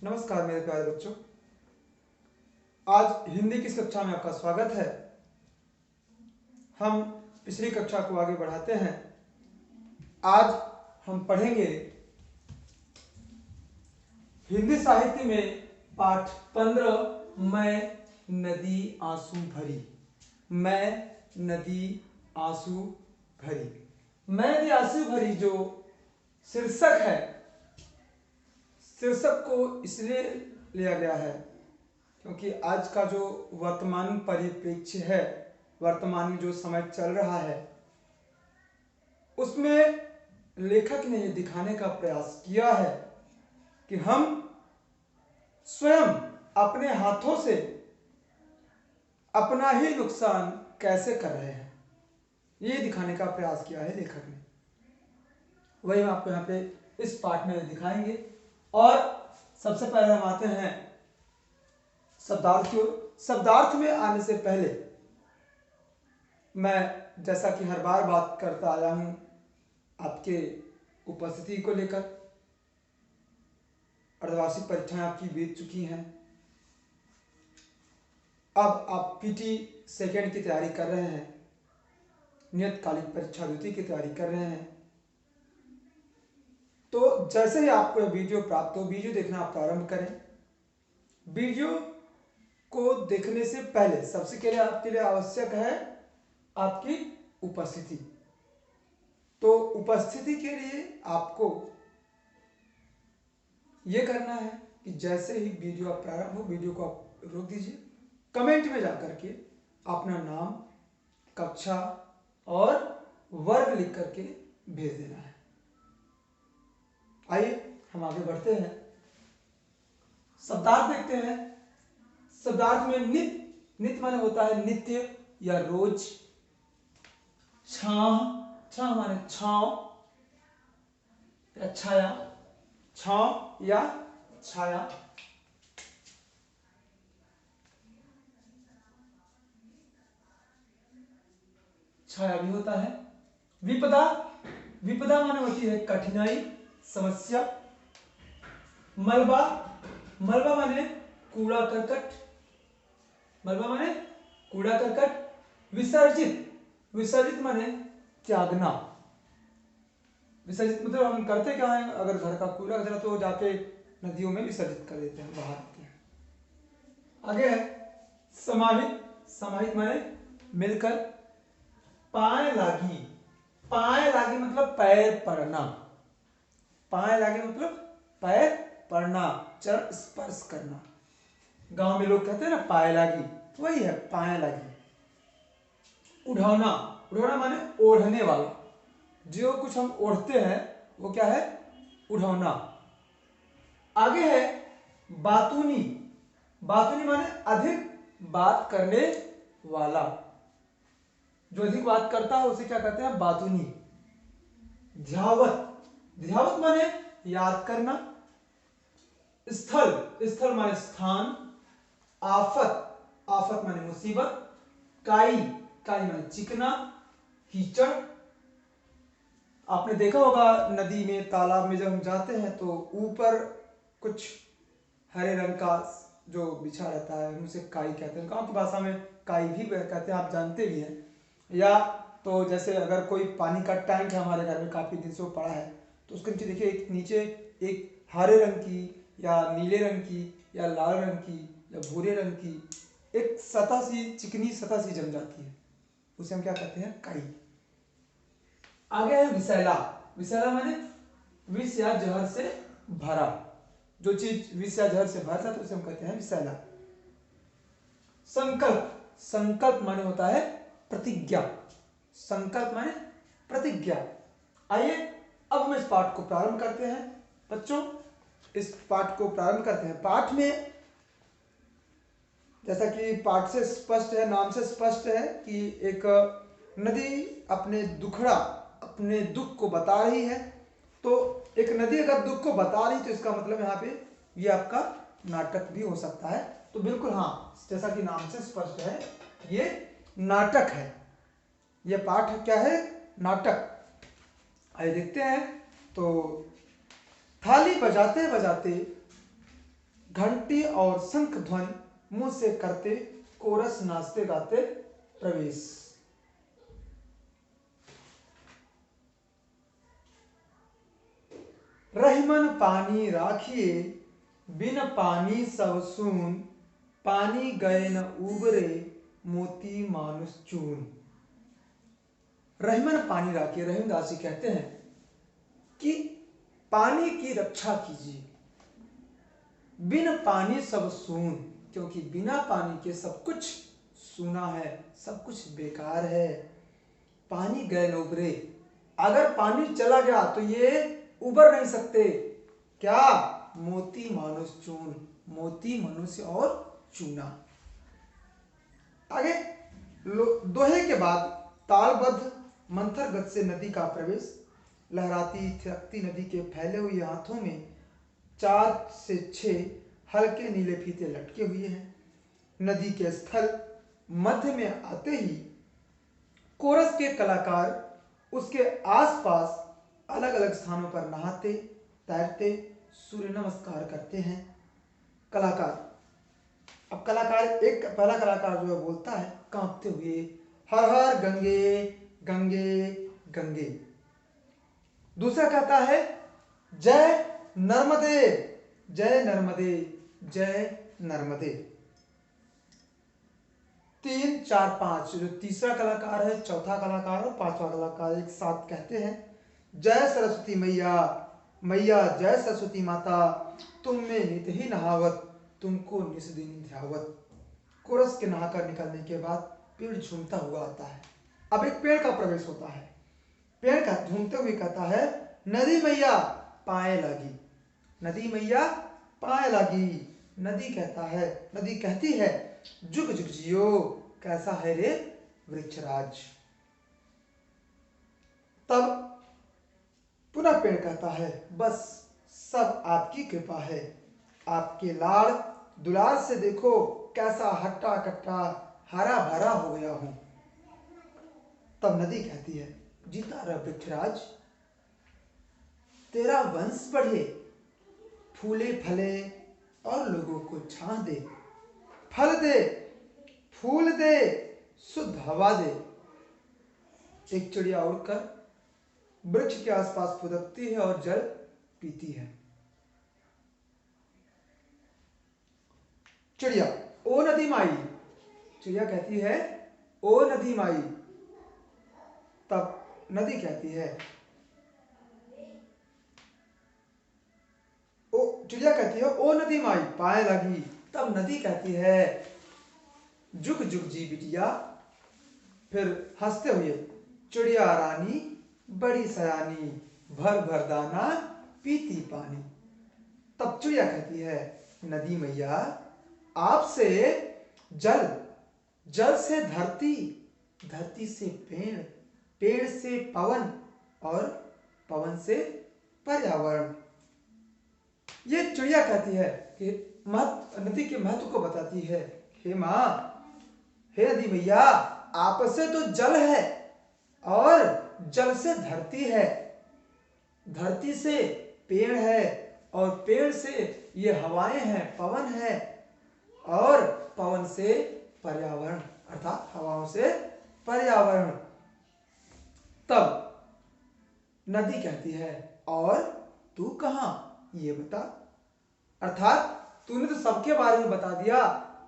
नमस्कार मेरे प्यारे बच्चों। आज हिंदी की इस कक्षा में आपका स्वागत है। हम पिछली कक्षा को आगे बढ़ाते हैं। आज हम पढ़ेंगे हिंदी साहित्य में पाठ 15 मैं नदी आंसू भरी। मैं नदी आंसू भरी। मैं नदी आंसू भरी जो शीर्षक है, शीर्षक को इसलिए लिया गया है क्योंकि आज का जो वर्तमान परिप्रेक्ष्य है, वर्तमान जो समय चल रहा है, उसमें लेखक ने ये दिखाने का प्रयास किया है कि हम स्वयं अपने हाथों से अपना ही नुकसान कैसे कर रहे हैं, ये दिखाने का प्रयास किया है लेखक ने। वही हम आपको यहाँ पे इस पाठ में दिखाएंगे। और सबसे पहले हम आते हैं शब्दार्थ की ओर। शब्दार्थ में आने से पहले मैं जैसा कि हर बार बात करता आया हूं आपके उपस्थिति को लेकर। अर्धवार्षिक परीक्षाएं आपकी बीत चुकी हैं। अब आप पीटी सेकेंड की तैयारी कर रहे हैं, नियतकालिक परीक्षा द्वितीय की तैयारी कर रहे हैं। तो जैसे ही आपको यह वीडियो प्राप्त हो, वीडियो देखना आप प्रारंभ करें। वीडियो को देखने से पहले सबसे पहले आपके लिए आवश्यक है आपकी उपस्थिति। तो उपस्थिति के लिए आपको यह करना है कि जैसे ही वीडियो आप प्रारंभ हो, वीडियो को आप रोक दीजिए, कमेंट में जाकर के अपना नाम, कक्षा और वर्ग लिख करके भेज देना है। आइए हम आगे बढ़ते हैं। शब्दार्थ देखते हैं। शब्दार्थ में नित्य माने होता है नित्य या रोज। छाह माने छांव या छाया। छांव या छाया। छाया भी होता है। विपदा माने होती है कठिनाई, समस्या। मलबा माने कूड़ा करकट। मलबा माने कूड़ा करकट। विसर्जित माने त्यागना। विसर्जित मतलब हम करते क्या है, अगर घर का कूड़ा कचरा तो जाके नदियों में विसर्जित कर देते हैं, बाहर आते हैं। आगे है समाहित माने मिलकर। पाए लागी मतलब पैर पड़ना। पाए लागी मतलब पैर पड़ना, चरण स्पर्श करना। गांव में लोग कहते हैं ना पाए लागी, वही है पाए लागी। उढ़ाना माने ओढ़ने वाला। जो कुछ हम ओढ़ते हैं वो क्या है, उढ़ाना। आगे है बातूनी माने अधिक बात करने वाला। जो अधिक बात करता है उसे क्या कहते हैं, बातूनी। ध्यावत माने याद करना। स्थल माने स्थान। आफत माने मुसीबत। काई माने चिकना, कीचड़। आपने देखा होगा नदी में, तालाब में जब हम जाते हैं तो ऊपर कुछ हरे रंग का जो बिछा रहता है, उसे काई कहते हैं। गांव की भाषा में काई भी कहते हैं, आप जानते भी हैं। या तो जैसे अगर कोई पानी का टैंक है हमारे घर में, काफी दिन से वो पड़ा है, तो उसके नीचे देखिए नीचे एक हरे रंग की या नीले रंग की या लाल रंग की या भूरे रंग की एक सतह सी, चिकनी सतह सी जम जाती है, उसे हम क्या कहते हैं, काई। आगे है विषैला माने विष या जहर से भरा। जो चीज विष या जहर से भरा तो उसे हम कहते हैं विषैला। संकल्प माने होता है प्रतिज्ञा। संकल्प माने प्रतिज्ञा। आइए अब हम इस पाठ को प्रारंभ करते हैं बच्चों। इस पाठ को प्रारंभ करते हैं। पाठ में जैसा कि पाठ से स्पष्ट है, नाम से स्पष्ट है कि एक नदी अपने दुख को बता रही है। तो एक नदी अगर दुख को बता रही तो इसका मतलब यहाँ पे ये आपका नाटक भी हो सकता है। तो बिल्कुल हाँ, जैसा कि नाम से स्पष्ट है, ये नाटक है। ये पाठ क्या है, नाटक। आइए देखते हैं। तो थाली बजाते बजाते घंटी और शंख ध्वनि मुंह से करते कोरस नाचते गाते प्रवेश। रहीमन पानी राखिए बिन पानी सब सून, पानी गए न उबरे मोती मानुष चून। रहीमन पानी राखिए, रहीमदास जी कहते हैं कि पानी की रक्षा कीजिए। बिन पानी सब सून, क्योंकि बिना पानी के सब कुछ सूना है, सब कुछ बेकार है। पानी गए न उबरे, अगर पानी चला गया तो ये उबर नहीं सकते। क्या? मोती मानुष चून, मोती मनुष्य और चूना। आगे दोहे के बाद तालबद्ध मंथर गति से नदी का प्रवेश। लहराती थिरकती नदी के फैले हुए हाथों में 4 से 6 हल्के नीले फीते लटके हुए हैं। नदी के स्थल मध्य में आते ही कोरस के कलाकार उसके आसपास अलग अलग स्थानों पर नहाते तैरते सूर्य नमस्कार करते हैं। कलाकार, अब कलाकार, एक पहला कलाकार जो है बोलता है कांपते हुए, हर हर गंगे गंगे गंगे। दूसरा कहता है जय नर्मदे जय नर्मदे जय नर्मदे। 3 4 5 जो तीसरा कलाकार है, चौथा कलाकार और पांचवा कलाकार एक साथ कहते हैं जय सरस्वती मैया मैया जय सरस्वती माता, तुम में नित ही नहावत तुमको निस दिन ध्यावत। कोरस के नहाकर निकलने के बाद पेड़ झूमता हुआ आता है। अब एक पेड़ का प्रवेश होता है। पेड़ का झूमते हुए कहता है नदी मैया पाए लगी, नदी मैया पाए लगी। नदी कहती है जुग जुग जियो, कैसा है रे वृक्षराज। तब पुनः पेड़ कहता है बस सब आपकी कृपा है, आपके लाड़ दुलार से देखो कैसा हट्टा कट्टा हरा भरा हो गया हूं। तब नदी कहती है जीता रह वृक्षराज, तेरा वंश बढ़े, फूले फले और लोगों को छां दे, फल दे फूल दे शुद्ध हवा दे। एक चिड़िया उड़कर वृक्ष के आसपास फुदकती है और जल पीती है। चिड़िया ओ नदी माई, चिड़िया कहती है ओ नदी माई। तब नदी कहती है चिड़िया कहती है ओ नदी माई पाए लगी। तब नदी कहती है जुग जुग जी बिटिया। फिर हंसते हुए चिड़िया रानी बड़ी सयानी, भर भर दाना पीती पानी। तब चिड़िया कहती है नदी मैया आपसे जल, जल से धरती, धरती से पेड़, पेड़ से पवन और पवन से पर्यावरण। ये चिड़िया कहती है कि नदी के महत्व को बताती है। हे मां, हे नदी मैया, आपसे तो जल है और जल से धरती है, धरती से पेड़ है और पेड़ से ये हवाएं हैं, पवन है और पवन से पर्यावरण अर्थात हवाओं से पर्यावरण। तब नदी कहती है और तू कहां ये बता, अर्थात तूने तो सबके बारे में बता दिया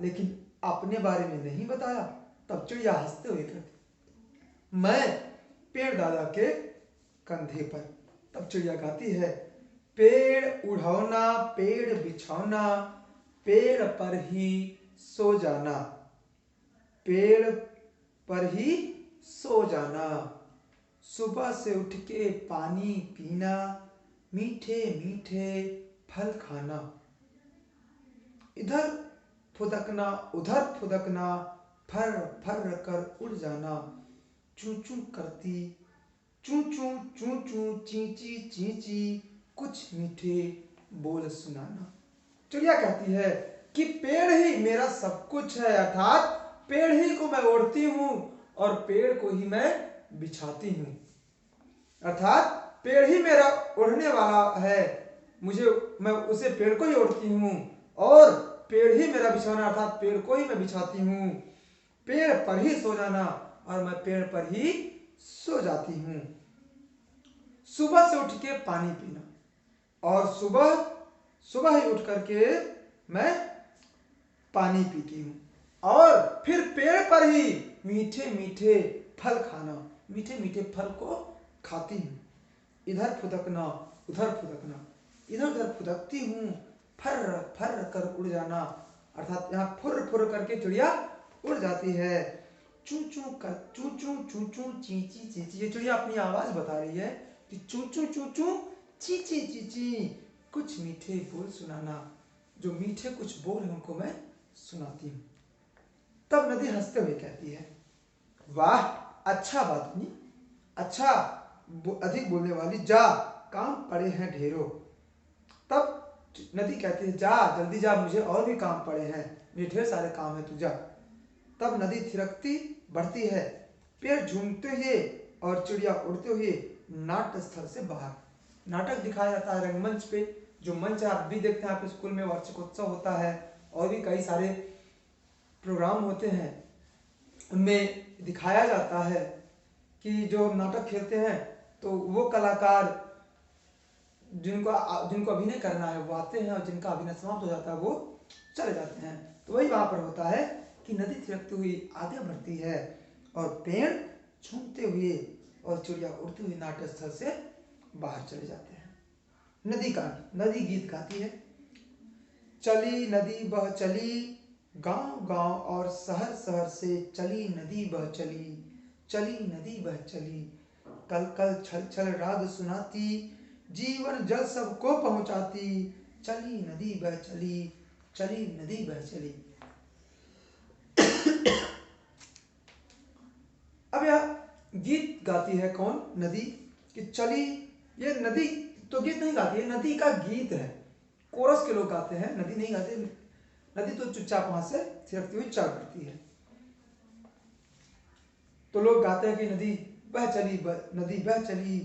लेकिन अपने बारे में नहीं बताया। तब चिड़िया हंसते हुए कहती मैं पेड़ दादा के कंधे पर। तब चिड़िया गाती है पेड़ उड़ौना पेड़ बिछौना, पेड़ पर ही सो जाना, पेड़ पर ही सो जाना, सुबह से उठ के पानी पीना, मीठे मीठे फल खाना, इधर फुदकना उधर फुदकना, फर फर कर उड़ जाना, चू चू करती चू चू चू चू चींची चींची, कुछ मीठे बोल सुनाना। चिड़िया कहती है कि पेड़ ही मेरा सब कुछ है, अर्थात पेड़ ही को मैं ओढ़ती हूं और पेड़ को ही मैं बिछाती हूं, अर्थात पेड़ ही मेरा ओढ़ने वाला है, मुझे मैं उसे पेड़ को ही ओढ़ती हूं और पेड़ ही मेरा बिछौना, अर्थात पेड़ को ही मैं बिछाती हूँ। पेड़ पर ही सो जाना और मैं पेड़ पर ही सो जाती हूँ। सुबह से उठ के पानी पीना और सुबह सुबह ही उठ करके मैं पानी पीती हूँ। और फिर पेड़ पर ही मीठे मीठे फल खाना, मीठे मीठे फल को खाती हूँ। इधर फुदकना उधर फुदकना, इधर उधर फुदकती हूँ, फर फर कर उड़ जाना, अर्थात यहाँ फुर फुर करके चिड़िया उड़ जाती है। चू चू कर चू चू चू चू ची ची ची ची, ये चिड़िया अपनी आवाज बता रही है कि चू चू चू चू ची ची ची ची, कुछ मीठे बोल सुनाना, जो मीठे कुछ बोल हैं उनको मैं सुनाती हूँ। तब नदी हंसते हुए कहती है, वाह अच्छा बातनी, अच्छा अधिक बोलने वाली, जा काम पड़े हैं ढेरों। तब नदी कहती है, जा जल्दी जा, मुझे और भी काम पड़े हैं, मुझे ढेर सारे काम है, तू जा। तब नदी थिरकती बढ़ती है, पेड़ झूमते हुए और चिड़िया उड़ते हुए नाट्य स्थल से बाहर। नाटक दिखाया जाता है रंगमंच पे, जो मंच आप भी देखते हैं, आपके स्कूल में वार्षिकोत्सव होता है और भी कई सारे प्रोग्राम होते हैं, उनमें दिखाया जाता है कि जो नाटक खेलते हैं तो वो कलाकार जिनको अभिनय करना है वो आते हैं और जिनका अभिनय समाप्त हो जाता है वो चले जाते हैं। तो वही वहां पर होता है कि नदी थिरकती हुई आगे बढ़ती है और पेड़ झूमते हुए और चिड़िया उड़ती हुई नाट्य स्थल से बाहर चले जाते हैं। नदी गीत गाती है, चली नदी बह चली, गांव गांव और शहर शहर से चली नदी बह चली, चली नदी बह चली, कल कल छल छल राग सुनाती, जीवन जल सबको पहुंचाती, चली नदी बह चली, चली नदी बह चली। अब यह गीत गाती है कौन? नदी। कि चली, ये नदी तो गीत नहीं गाती है, नदी का गीत है, कोरस के लोग गाते हैं, नदी नहीं गाते। नदी तो चुपचाप वहां से थिरकती हुई चल पड़ती है। तो लोग गाते हैं कि नदी बह चली, नदी बह चली,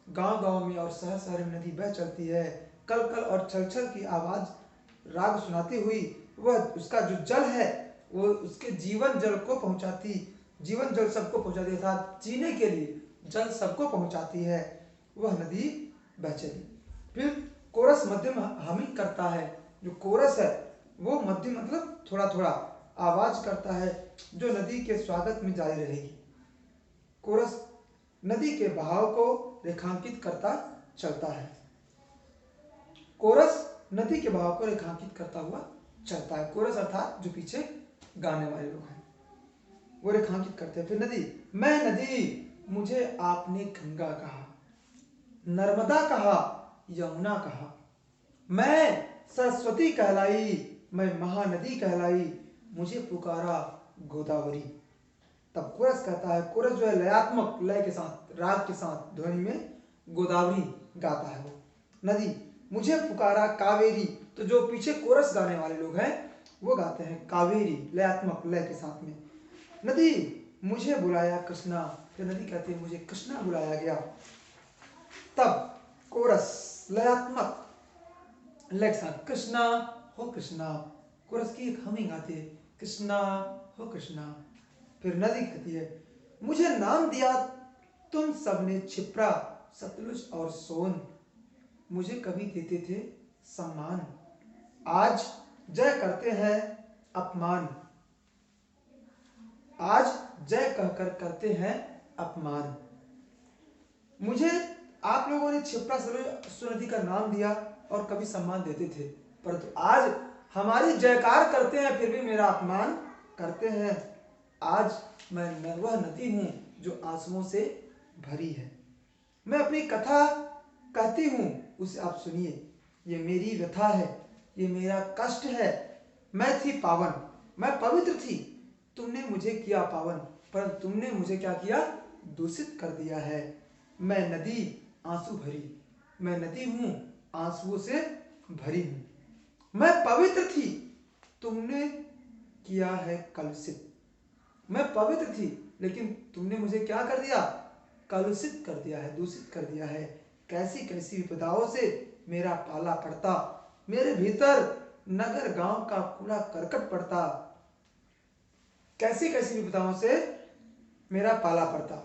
गांव गांव में और शहर शहर में नदी बह चलती है, कल कल और छल छल की आवाज राग सुनाती हुई वह उसका जो जल है वो उसके जीवन जल को पहुंचाती, जीवन जल सबको पहुंचाती है, अर्थात जीने के लिए जल सबको पहुंचाती है, वह नदी बह चली। फिर कोरस मध्यम हमिंग करता है, जो कोरस है वो मध्यम मतलब थोड़ा थोड़ा आवाज करता है, जो नदी के स्वागत में जारी रहेगी। कोरस नदी के बहाव को रेखांकित करता चलता है। कोरस नदी के बहाव को रेखांकित करता हुआ चलता है। कोरस अर्थात जो पीछे गाने वाले लोग हैं वो रेखांकित करते हैं। फिर नदी, मैं नदी, मुझे आपने गंगा कहा, नर्मदा कहा, यमुना कहा, मैं सरस्वती कहलाई, मैं महानदी कहलाई, मुझे पुकारा गोदावरी। तब कोरस कहता है, कोरस जो है लयात्मक लय के साथ, राग के साथ ध्वनि में गोदावरी गाता है वो। नदी, मुझे पुकारा कावेरी, तो जो पीछे कोरस गाने वाले लोग हैं वो गाते हैं कावेरी लयात्मक लय के साथ में। नदी, मुझे बुलाया कृष्णा, फिर नदी कहती है मुझे कृष्णा बुलाया गया। तब कोरस लयात्मक लय के साथ, कृष्णा हो कृष्णा, कोरस की एक हमिंग आती है, कृष्णा हो कृष्णा। फिर नदी कहती है, मुझे नाम दिया तुम सबने छिप्रा, सतलुज और सोन, मुझे कभी देते थे सम्मान, आज जय करते हैं अपमान, आज जय कहकर करते हैं अपमान। मुझे आप लोगों ने छिप्रा सतलुज नदी का नाम दिया और कभी सम्मान देते थे, परंतु आज हमारी जयकार करते हैं फिर भी मेरा अपमान करते हैं। आज मैं वह नदी हूं जो आंसुओं से भरी है। मैं अपनी कथा कहती हूं, उसे आप सुनिए, ये मेरी व्यथा है, ये मेरा कष्ट है। मैं थी पावन, मैं पवित्र थी, तुमने मुझे किया पावन, पर तुमने मुझे क्या किया? दूषित कर दिया है। मैं नदी आंसू भरी, मैं नदी हूं आंसुओं से भरी हूं। मैं पवित्र थी, तुमने किया है कलुषित। मैं पवित्र थी लेकिन तुमने मुझे क्या कर दिया? कलुषित कर दिया है, दूषित कर दिया है। कैसी कैसी विपदाओं से मेरा पाला पड़ता, मेरे भीतर नगर गांव का कूड़ा करकट पड़ता, कैसी कैसी विपदाओं से मेरा पाला पड़ता,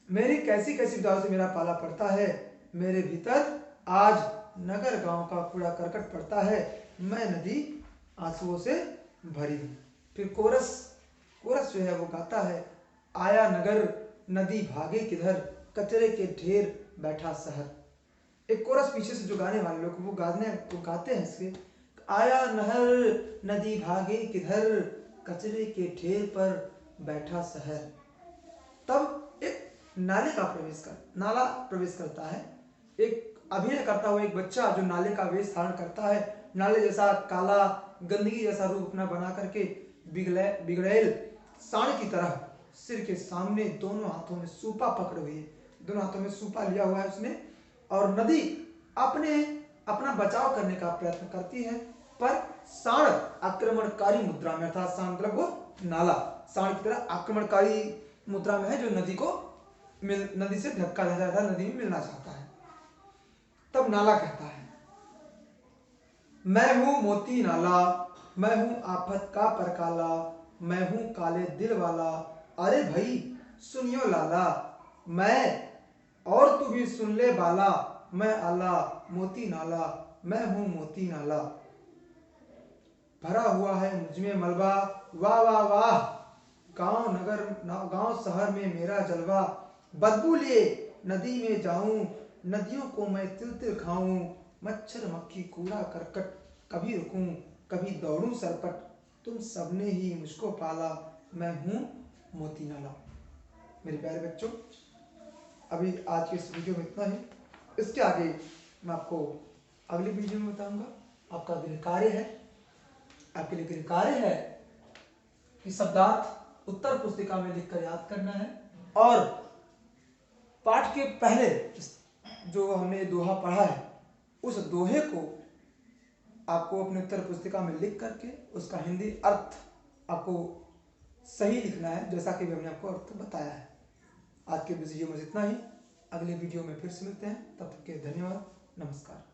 मेरी कैसी कैसी विपदाओं से मेरा पाला पड़ता है, मेरे भीतर आज नगर गांव का कूड़ा करकट पड़ता है, मैं नदी आंसुओं से भरी हूं। फिर कोरस कोरस जो है वो गाता है, आया नगर नदी भागे किधर, कचरे के ढेर बैठा शहर। एक कोरस पीछे से जो गाने वाले लोग वो गाते हैं इसके, आया नहर नदी भागे किधर, कचरे के ढेर पर बैठा शहर। तब एक नाला प्रवेश करता है, एक अभिनय करता हुआ एक बच्चा जो नाले का वेश धारण करता है, नाले जैसा काला गंदगी जैसा रूप अपना बना करके बिगड़ैल सांड की तरह सिर के सामने दोनों हाथों में सूपा पकड़े हुए, दोनों हाथों में सूपा लिया हुआ है उसने, और नदी अपना बचाव करने का प्रयत्न करती है, पर सांड आक्रमणकारी मुद्रा में, अर्थात सांड मतलब वो नाला सांड की तरह आक्रमणकारी मुद्रा में है, जो नदी से धक्का दे रहा था, नदी में मिलना चाहता है। तब नाला कहता है, मैं हूं मोती नाला, मैं हूं आफत का परकाला, मैं हूं काले दिल वाला, अरे भाई सुनियो लाला, मैं और तू भी सुन ले बाला, मैं आला मोती नाला, मैं हूं मोती नाला। भरा हुआ है मुझमें मलबा, वाह वाह वाह, गांव शहर में मेरा जलवा, बदबू लिए नदी में जाऊं, नदियों को मैं तिल तिल खाऊं, मच्छर मक्खी कूड़ा करकट, कभी रुकूं कभी दौड़ूं सरपट, तुम सबने ही मुझको पाला, मैं हूं मोती नाला। मेरे प्यारे बच्चों, अभी आज के इस वीडियो में इतना ही। इसके आगे मैं आपको अगली वीडियो में बताऊंगा। आपका गृह कार्य है, आपके लिए गृह कार्य है कि शब्दार्थ उत्तर पुस्तिका में लिखकर याद करना है, और पाठ के पहले जो हमने दोहा पढ़ा है उस दोहे को आपको अपने उत्तर पुस्तिका में लिख करके उसका हिंदी अर्थ आपको सही लिखना है, जैसा कि हमने आपको अर्थ बताया है। आज के वीडियो में इतना ही, अगले वीडियो में फिर से मिलते हैं, तब तक के धन्यवाद, नमस्कार।